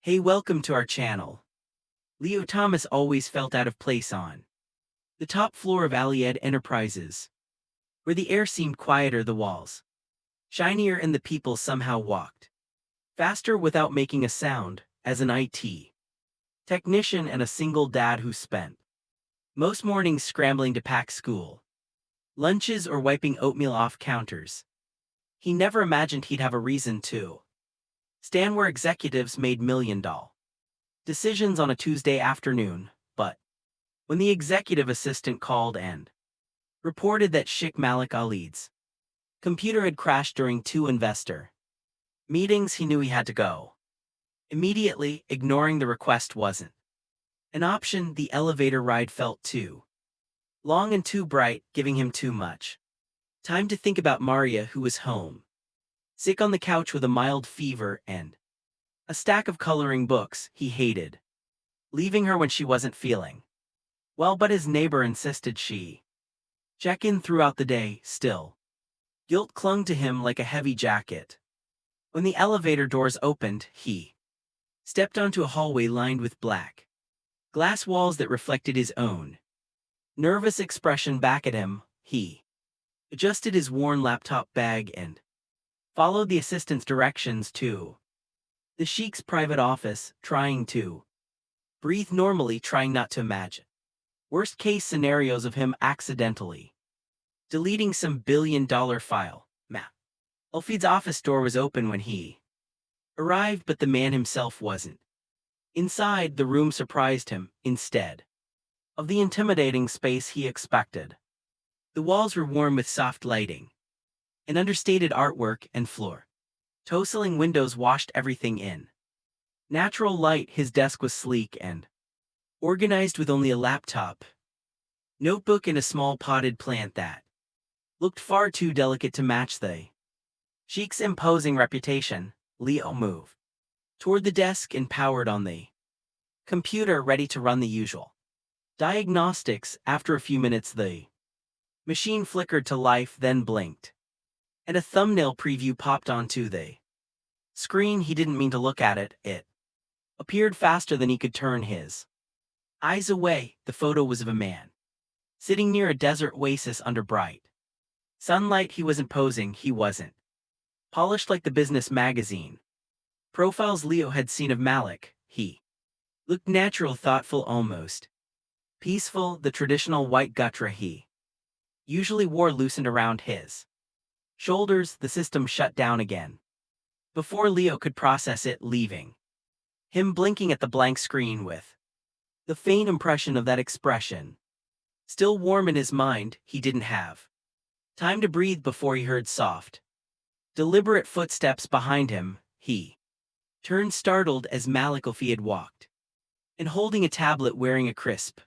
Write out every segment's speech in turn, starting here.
Hey, welcome to our channel. Leo Thomas always felt out of place on the top floor of Aliad Enterprises, where the air seemed quieter, the walls shinier, and the people somehow walked faster without making a sound. As an IT technician and a single dad who spent most mornings scrambling to pack school lunches or wiping oatmeal off counters, he never imagined he'd have a reason to stand where executives made million-dollar decisions on a Tuesday afternoon. But when the executive assistant called and reported that Sheikh Malik Ali's computer had crashed during two investor meetings, he knew he had to go immediately. Ignoring the request wasn't an option. The elevator ride felt too long and too bright, giving him too much time to think about Maria, who was home, sick on the couch with a mild fever and a stack of coloring books. He hated leaving her when she wasn't feeling well, but his neighbor insisted she check in throughout the day. Still, guilt clung to him like a heavy jacket. When the elevator doors opened, he stepped onto a hallway lined with black glass walls that reflected his own nervous expression back at him. He adjusted his worn laptop bag and followed the assistant's directions to the Sheikh's private office, trying to breathe normally, trying not to imagine worst-case scenarios of him accidentally deleting some billion-dollar file. Elfid's office door was open when he arrived, but the man himself wasn't inside. The room surprised him. Instead of the intimidating space he expected, the walls were warm with soft lighting and understated artwork, and floor toseling windows washed everything in natural light. His desk was sleek and organized, with only a laptop, notebook, and a small potted plant that looked far too delicate to match the Sheikh's imposing reputation. Leo moved toward the desk and powered on the computer, ready to run the usual diagnostics. After a few minutes, the machine flickered to life, then blinked, and a thumbnail preview popped onto the screen. He didn't mean to look at it. It appeared faster than he could turn his eyes away. The photo was of a man sitting near a desert oasis under bright sunlight. He wasn't posing. He wasn't polished like the business magazine profiles Leo had seen of Malik. He looked natural, thoughtful, almost peaceful. The traditional white gutra he usually wore loosened around his shoulders. The system shut down again before Leo could process it, leaving him blinking at the blank screen with the faint impression of that expression still warm in his mind. He didn't have time to breathe before he heard soft, deliberate footsteps behind him. He turned, startled, as Malik Alfi had walked and holding a tablet, wearing a crisp,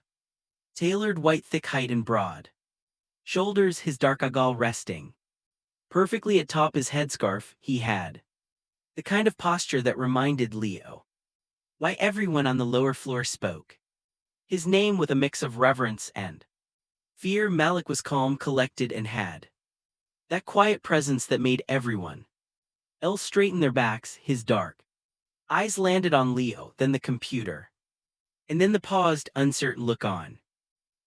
tailored white thick height and broad shoulders, his dark agal resting perfectly atop his headscarf. He had the kind of posture that reminded Leo why everyone on the lower floor spoke his name with a mix of reverence and fear. Malik was calm, collected, and had that quiet presence that made everyone else straighten their backs. His dark eyes landed on Leo, then the computer, and then the paused, uncertain look on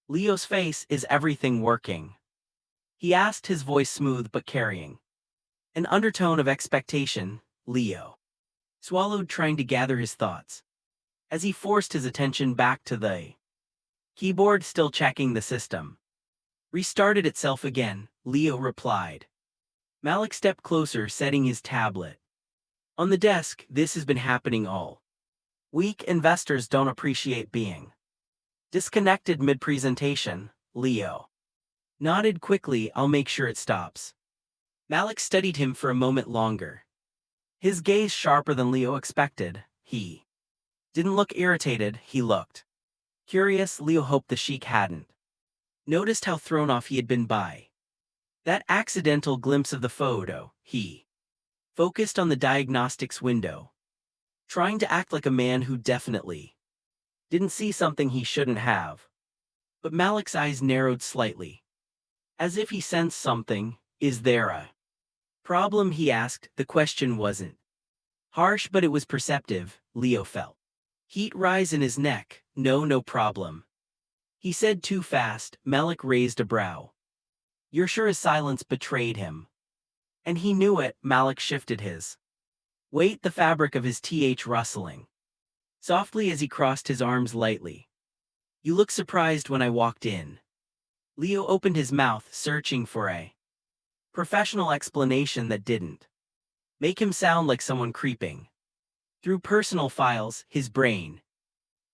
Leo's face. Is everything working? He asked, his voice smooth but carrying an undertone of expectation. Leo swallowed, trying to gather his thoughts as he forced his attention back to the keyboard. Still checking. The system restarted itself again, Leo replied. Malik stepped closer, setting his tablet on the desk. This has been happening all week. Investors don't appreciate being disconnected mid-presentation. Leo nodded quickly. I'll make sure it stops. Malik studied him for a moment longer, his gaze sharper than Leo expected. He didn't look irritated, he looked curious. Leo hoped the Sheikh hadn't noticed how thrown off he had been by that accidental glimpse of the photo. He focused on the diagnostics window, trying to act like a man who definitely didn't see something he shouldn't have. But Malik's eyes narrowed slightly, as if he sensed something. Is there a problem? He asked. The question wasn't Harsh, but it was perceptive, Leo felt. Heat rise in his neck. No problem. He said too fast. Malik raised a brow. You're sure his silence betrayed him? And he knew it. Malik shifted his weight, the fabric of his th rustling softly as he crossed his arms lightly. You look surprised when I walked in. Leo opened his mouth, searching for a professional explanation that didn't make him sound like someone creeping through personal files. His brain,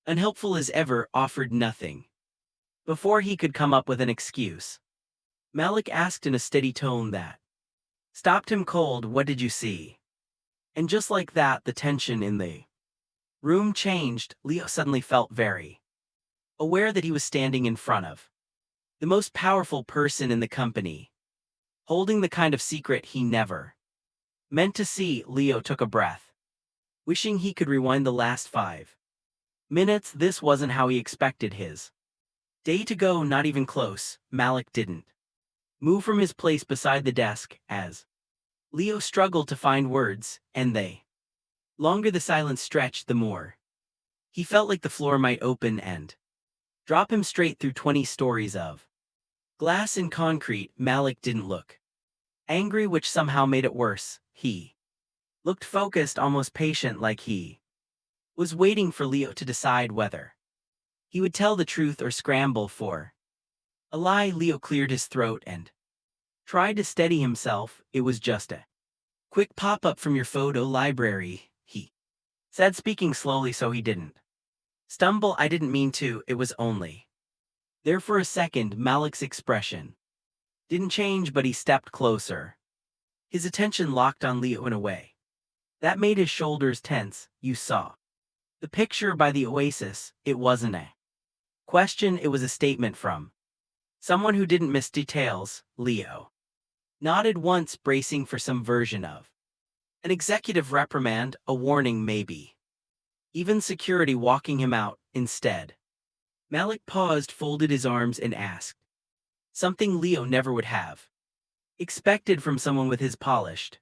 unhelpful as ever, offered nothing. Before he could come up with an excuse, Malik asked in a steady tone that stopped him cold, what did you see? And just like that, the tension in the room changed. Leo suddenly felt very aware that he was standing in front of the most powerful person in the company, holding the kind of secret he never meant to see. Leo took a breath, wishing he could rewind the last 5 minutes. This wasn't how he expected his day to go, not even close. Malik didn't move from his place beside the desk as Leo struggled to find words, and the longer the silence stretched, the more he felt like the floor might open and drop him straight through 20 stories of glass and concrete. Malik didn't look angry, which somehow made it worse. He looked focused, almost patient, like he was waiting for Leo to decide whether he would tell the truth or scramble for a lie. Leo cleared his throat and tried to steady himself. It was just a quick pop-up from your photo library, he said, speaking slowly so he didn't stumble. I didn't mean to, it was only there for a second. Malik's expression didn't change, but he stepped closer. His attention locked on Leo in a way that made his shoulders tense. You saw the picture by the oasis. It wasn't a question, it was a statement from someone who didn't miss details. Leo nodded once, bracing for some version of an executive reprimand, a warning, maybe even security walking him out. Instead, Malik paused, folded his arms, and asked something Leo never would have expected from someone with his polished,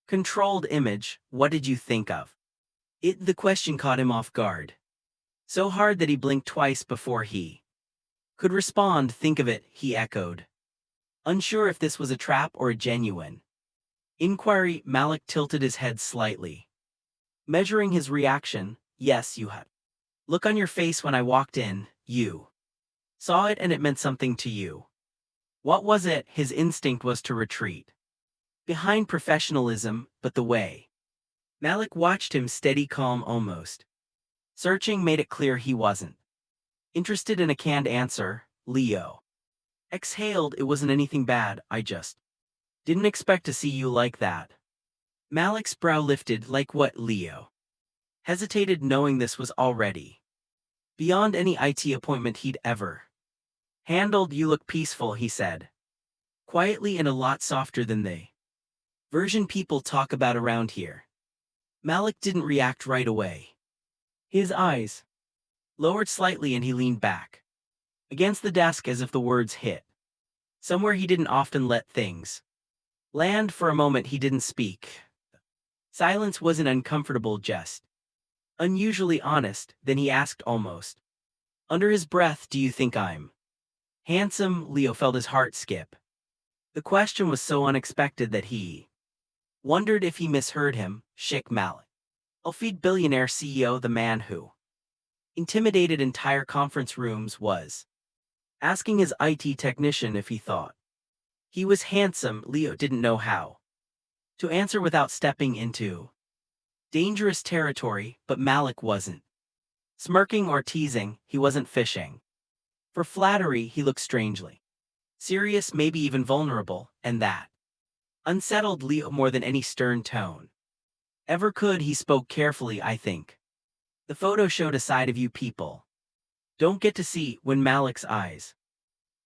controlled image. What did you think of it? The question caught him off guard, so hard that he blinked twice before he could respond. Think of it, he echoed, unsure if this was a trap or a genuine inquiry. Malik tilted his head slightly, measuring his reaction. Yes, you had look on your face when I walked in. You saw it and it meant something to you. What was it? His instinct was to retreat behind professionalism, but the way Malik watched him, steady, calm, almost searching, made it clear he wasn't interested in a canned answer. Leo exhaled. It wasn't anything bad, I just didn't expect to see you like that. Malik's brow lifted. Like what? Leo hesitated, knowing this was already beyond any IT appointment he'd ever handled. You look peaceful, he said, quietly, and a lot softer than the version people talk about around here. Malik didn't react right away. His eyes lowered slightly and he leaned back against the desk as if the words hit somewhere he didn't often let things land. For a moment he didn't speak. Silence was an uncomfortable, just unusually honest. Then he asked, almost under his breath, do you think I'm handsome? Leo felt his heart skip. The question was so unexpected that he wondered if he misheard him. Sheikh Malik, Al-Feed billionaire CEO, the man who intimidated entire conference rooms, was asking his IT technician if he thought he was handsome. Leo didn't know how to answer without stepping into dangerous territory, but Malik wasn't smirking or teasing. He wasn't fishing for flattery. He looked strangely serious, maybe even vulnerable, and that unsettled Leo more than any stern tone ever could. He spoke carefully. I think the photo showed a side of you people don't get to see. When Malik's eyes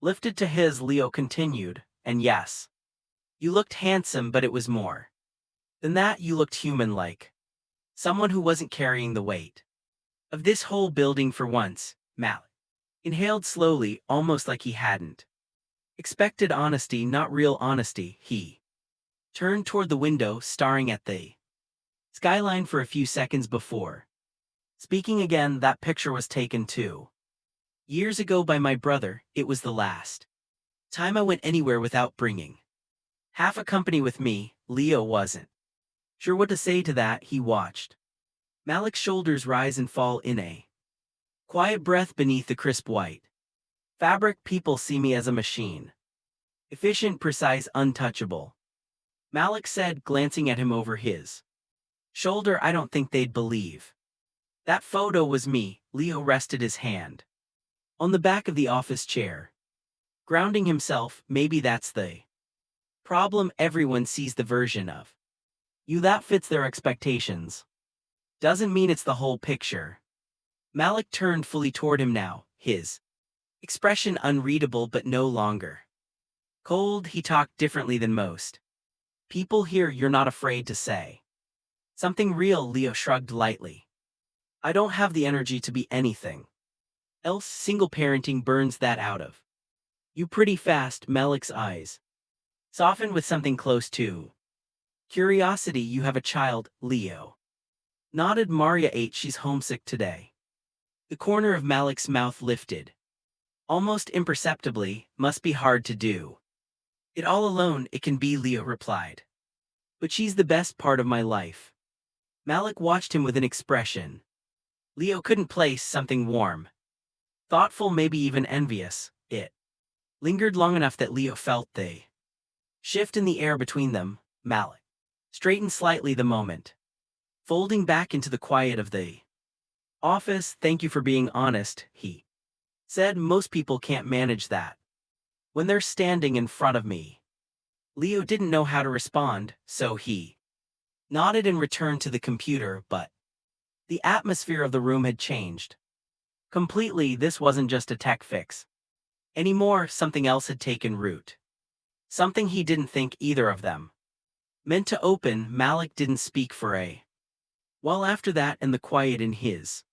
lifted to his, Leo continued, and yes, you looked handsome, but it was more than that. You looked human, like someone who wasn't carrying the weight of this whole building for once. Malik inhaled slowly, almost like he hadn't expected honesty, not real honesty. He turned toward the window, staring at the Skyline for a few seconds before. Speaking again, that picture was taken too. Years ago by my brother, it was the last time I went anywhere without bringing half a company with me. Leo wasn't sure what to say to that. He watched Malik's shoulders rise and fall in a quiet breath beneath the crisp white fabric. People see me as a machine. Efficient, precise, untouchable, Malik said, glancing at him over his shoulder. I don't think they'd believe that photo was me. Leo rested his hand on the back of the office chair, grounding himself. Maybe that's the problem. Everyone sees the version of you that fits their expectations. Doesn't mean it's the whole picture. Malik turned fully toward him now, his expression unreadable but no longer cold. He talked differently than most people here. You're not afraid to say something real. Leo shrugged lightly. I don't have the energy to be anything else. Single parenting burns that out of you pretty fast. Malik's eyes softened with something close to curiosity. You have a child? Leo nodded. Maria 8. She's homesick today. The corner of Malik's mouth lifted almost imperceptibly. Must be hard to do it all alone. It can be, Leo replied. But she's the best part of my life. Malik watched him with an expression Leo couldn't place. Something warm, thoughtful, maybe even envious. It lingered long enough that Leo felt the shift in the air between them. Malik straightened slightly the moment, folding back into the quiet of the office. Thank you for being honest, he said. Most people can't manage that when they're standing in front of me. Leo didn't know how to respond, so he nodded and returned to the computer. But the atmosphere of the room had changed completely. This wasn't just a tech fix anymore. Something else had taken root. Something he didn't think either of them meant to open. Malik didn't speak for a while after that, and the quiet in his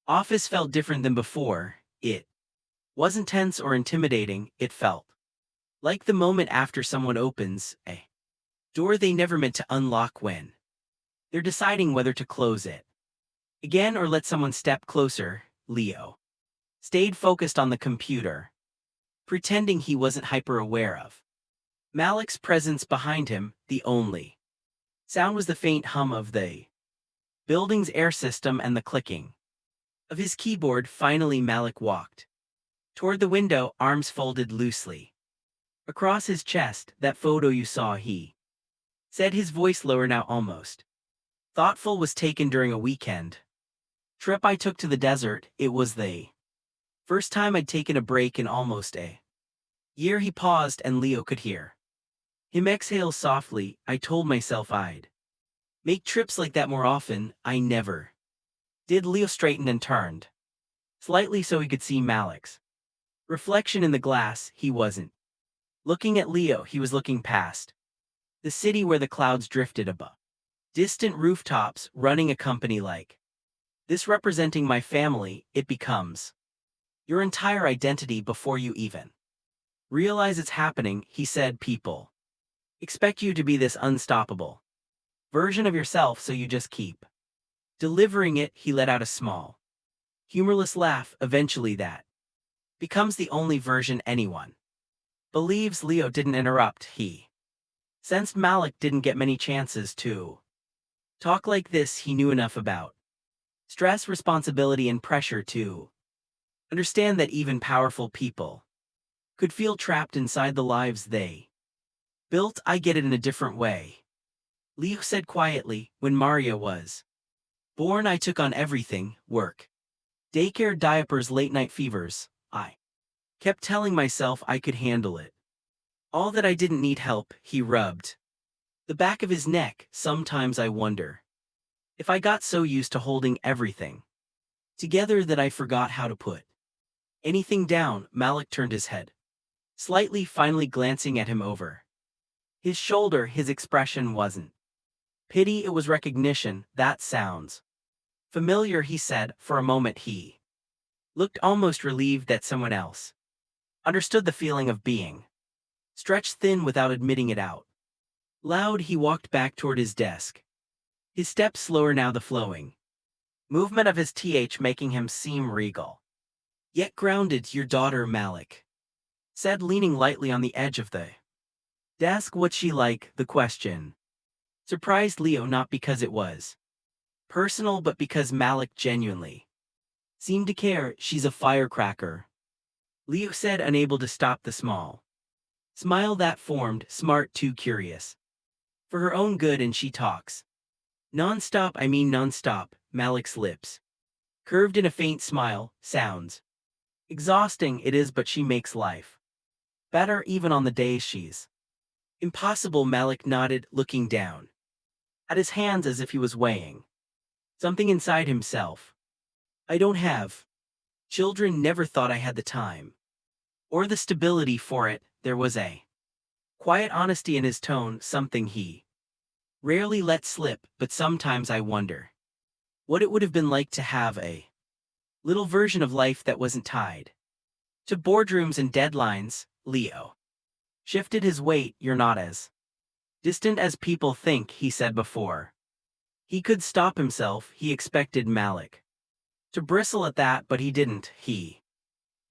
office felt different than before. It wasn't tense or intimidating. It felt like the moment after someone opens a door they never meant to unlock, when they're deciding whether to close it again or let someone step closer. Leo stayed focused on the computer, pretending he wasn't hyper-aware of Malik's presence behind him. The only sound was the faint hum of the building's air system and the clicking of his keyboard. Finally, Malik walked toward the window, arms folded loosely across his chest. That photo you saw, he said, his voice lower now, almost thoughtful, was taken during a weekend trip I took to the desert. It was the first time I'd taken a break in almost a year. He paused, and Leo could hear him exhale softly. I told myself I'd make trips like that more often. I never did. Leo straightened and turned slightly so he could see Malik's reflection in the glass. He wasn't looking at Leo. He was looking past the city where the clouds drifted above distant rooftops. Running a company like this, representing my family, it becomes your entire identity before you even realize it's happening, he said. People expect you to be this unstoppable version of yourself, so you just keep delivering it. He let out a small, humorless laugh. Eventually that becomes the only version anyone believes. Leo didn't interrupt. He sensed Malik didn't get many chances to talk like this. He knew enough about stress, responsibility, and pressure to understand that even powerful people could feel trapped inside the lives they built. I get it in a different way, Leo said quietly. When Maria was born, I took on everything: work, daycare, diapers, late-night fevers. I kept telling myself I could handle it all, that I didn't need help. He rubbed the back of his neck. Sometimes I wonder if I got so used to holding everything together that I forgot how to put anything down. Malik turned his head slightly, finally glancing at him over his shoulder. His expression wasn't pity, it was recognition. That sounds familiar, he said. For a moment he looked almost relieved that someone else understood the feeling of being stretched thin without admitting it out loud. He walked back toward his desk, His steps slower now, the flowing movement of his th making him seem regal. Yet grounded. Your daughter, Malik said, leaning lightly on the edge of the desk. What's she like? The question surprised Leo, not because it was personal but because Malik genuinely seemed to care. She's a firecracker, Leo said, unable to stop the small smile that formed. Smart, too curious for her own good, and she talks non-stop. I mean non-stop. Malik's lips curved in a faint smile. Sounds exhausting. It is, but she makes life better even on the days she's impossible. Malik nodded, looking down at his hands as if he was weighing something inside himself. I don't have children. Never thought I had the time or the stability for it. There was a quiet honesty in his tone, something he rarely let slip. But sometimes I wonder what it would have been like to have a little version of life that wasn't tied to boardrooms and deadlines. Leo shifted his weight. You're not as distant as people think, he said before he could stop himself. He expected Malik to bristle at that, but he didn't. He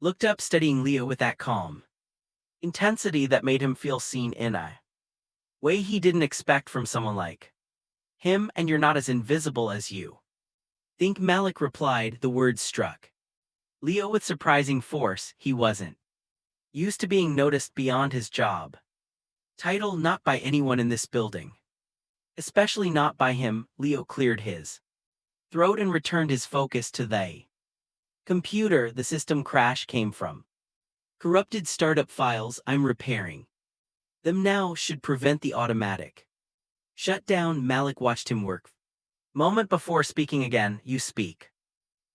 looked up, studying Leo with that calm intensity that made him feel seen in a way he didn't expect from someone like him. And you're not as invisible as you think, Malik replied. The words struck Leo with surprising force. He wasn't used to being noticed beyond his job title, not by anyone in this building, especially not by him. Leo cleared his throat and returned his focus to the computer. The system crash came from corrupted startup files. I'm repairing them now. Should prevent the automatic shutdown. Malik watched him work moment before speaking again. You speak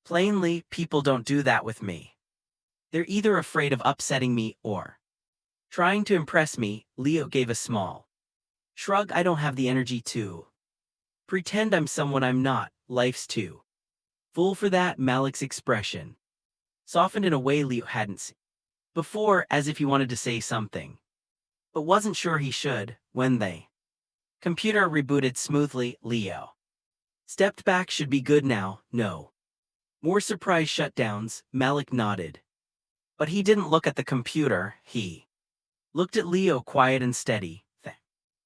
plainly. People don't do that with me. They're either afraid of upsetting me or trying to impress me. Leo gave a small shrug. I don't have the energy to pretend I'm someone I'm not. Life's too full for that. Malik's expression softened in a way Leo hadn't seen before, as if he wanted to say something but wasn't sure he should. When the computer rebooted smoothly, Leo stepped back. Should be good now. No more surprise shutdowns. Malik nodded, but he didn't look at the computer. He looked at Leo, quiet and steady. Thank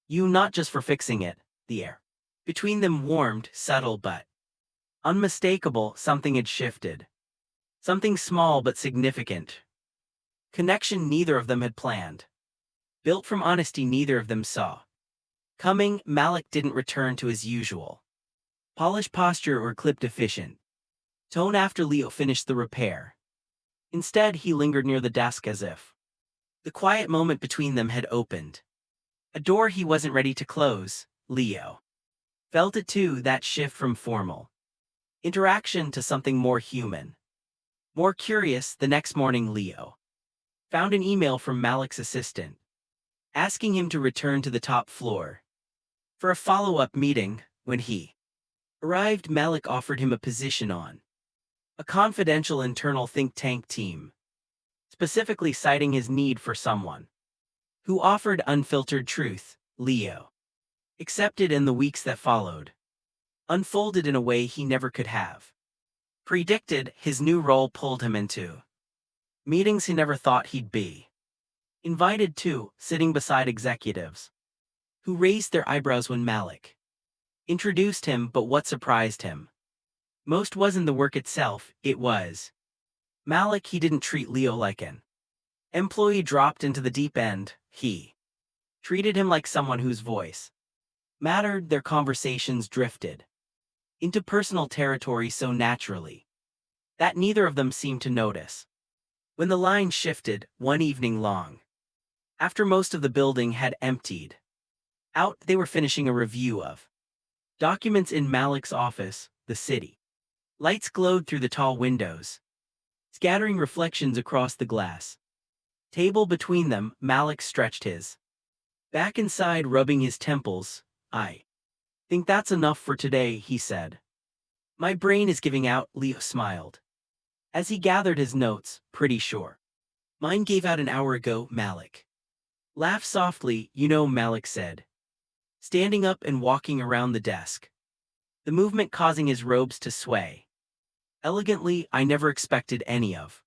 you, not just for fixing it. The air between them warmed, subtle but unmistakable. Something had shifted. Something small but significant. Connection neither of them had planned. Built from honesty neither of them saw coming. Malik didn't return to his usual polished posture or clipped efficient tone after Leo finished the repair. Instead, he lingered near the desk as if the quiet moment between them had opened a door he wasn't ready to close. Leo felt it too, that shift from formal interaction to something more human, more curious. The next morning, Leo found an email from Malik's assistant asking him to return to the top floor for a follow-up meeting. When he arrived, Malik offered him a position on a confidential internal think tank team, specifically citing his need for someone who offered unfiltered truth. Leo accepted, and the weeks that followed unfolded in a way he never could have predicted. His new role pulled him into meetings he never thought he'd be invited to, sitting beside executives who raised their eyebrows when Malik introduced him. But what surprised him most wasn't the work itself, it was Malik. He didn't treat Leo like an employee dropped into the deep end. He treated him like someone whose voice mattered. Their conversations drifted into personal territory so naturally that neither of them seemed to notice. When the line shifted, one evening long after most of the building had emptied out, they were finishing a review of documents in Malik's office. The city lights glowed through the tall windows, scattering reflections across the glass table between them. Malik stretched his back inside, rubbing his temples. I think that's enough for today, he said. My brain is giving out. Leo smiled as he gathered his notes. Pretty sure mine gave out an hour ago. Malik laughed softly. You know, Malik said, standing up and walking around the desk. the movement causing his robes to sway. Elegantly, I never expected any of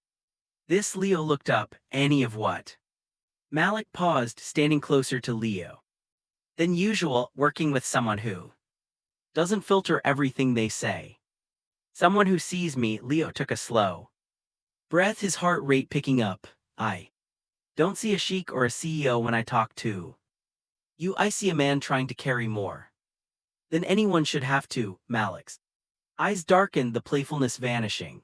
this. Leo looked up. Any of what? Malik paused, standing closer to Leo than usual, working with someone who doesn't filter everything they say. Someone who sees me. Leo took a slow breath, his heart rate picking up. I don't see a sheik or a CEO when I talk to you. I see a man trying to carry more than anyone should have to. Malik's eyes darkened, the playfulness vanishing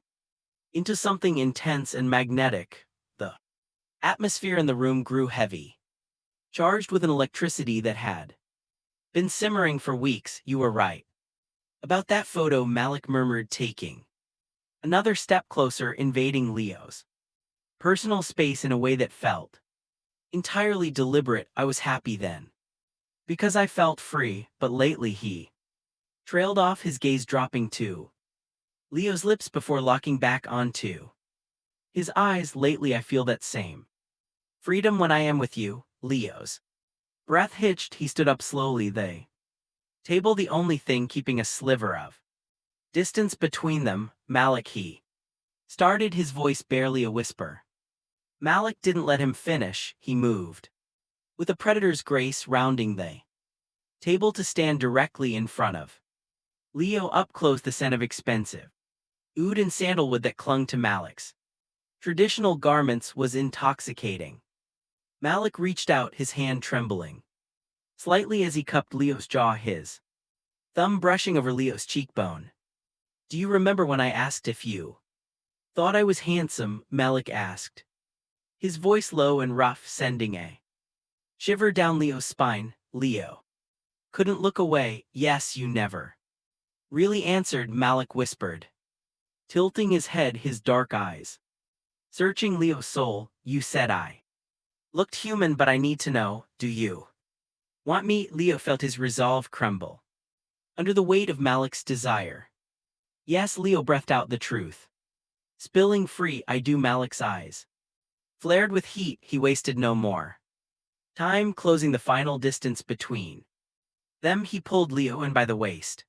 into something intense and magnetic. The atmosphere in the room grew heavy, charged with an electricity that had been simmering for weeks. You were right about that photo, Malik murmured, taking another step closer, invading Leo's personal space in a way that felt entirely deliberate. I was happy then, because I felt free, but lately he trailed off, his gaze dropping to Leo's lips before locking back onto his eyes. Lately I feel that same freedom when I am with you. Leo's breath hitched, he stood up slowly, the table the only thing keeping a sliver of distance between them. Malik, he started, his voice barely a whisper. Malik didn't let him finish. He moved with a predator's grace, rounding the table to stand directly in front of Leo. Up close, the scent of expensive oud and sandalwood that clung to Malik's traditional garments was intoxicating. Malik reached out, his hand trembling slightly as he cupped Leo's jaw, his thumb brushing over Leo's cheekbone. Do you remember when I asked if you thought I was handsome? Malik asked, his voice low and rough, sending a shiver down Leo's spine. Leo couldn't look away. Yes, you never really answered, Malik whispered, tilting his head, his dark eyes searching Leo's soul. You said I looked human, but I need to know, do you want me? Leo felt his resolve crumble under the weight of Malik's desire. Yes, Leo breathed out the truth, spilling free. I do. Malik's eyes flared with heat. He wasted no more time, closing the final distance between them. He pulled Leo in by the waist,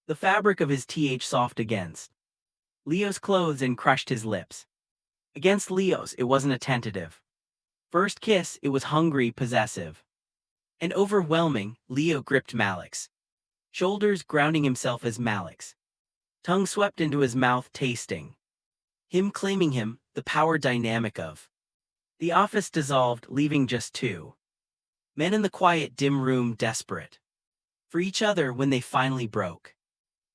the fabric of his soft against Leo's clothes, and crushed his lips against Leo's. It wasn't a tentative first kiss, it was hungry, possessive, and overwhelming. Leo gripped Malik's shoulders, grounding himself as Malik's tongue swept into his mouth, tasting him, claiming him. The power dynamic of the office dissolved, leaving just two men in the quiet, dim room, desperate for each other. When they finally broke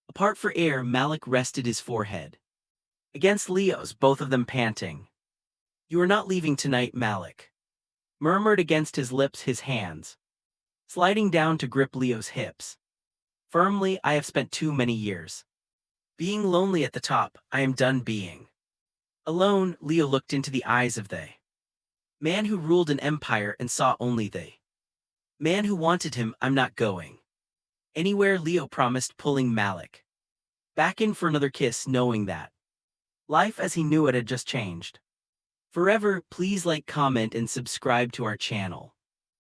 apart for air, Malik rested his forehead against Leo's, both of them panting. You are not leaving tonight, Malik murmured against his lips, his hands sliding down to grip Leo's hips firmly. I have spent too many years being lonely at the top. I am done being alone. Leo looked into the eyes of the man who ruled an empire and saw only the man who wanted him. I'm not going anywhere, Leo promised, pulling Malik back in for another kiss, knowing that life as he knew it had just changed forever. Please like, comment, and subscribe to our channel.